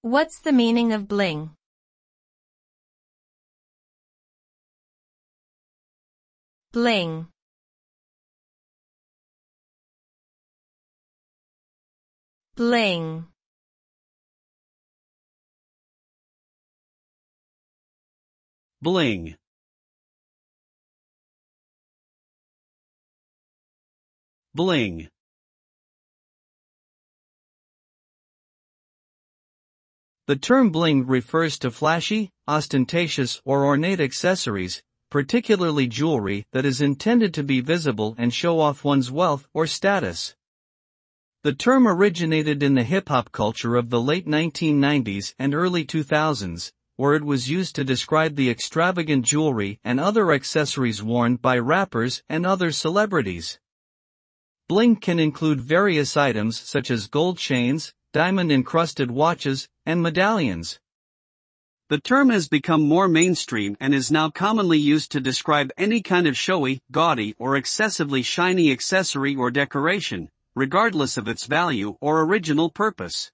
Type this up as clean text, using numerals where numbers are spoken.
What's the meaning of bling? Bling. Bling. Bling. Bling. The term bling refers to flashy, ostentatious or ornate accessories, particularly jewelry that is intended to be visible and show off one's wealth or status. The term originated in the hip-hop culture of the late 1990s and early 2000s, where it was used to describe the extravagant jewelry and other accessories worn by rappers and other celebrities. Bling can include various items such as gold chains, diamond-encrusted watches, and medallions. The term has become more mainstream and is now commonly used to describe any kind of showy, gaudy, or excessively shiny accessory or decoration, regardless of its value or original purpose.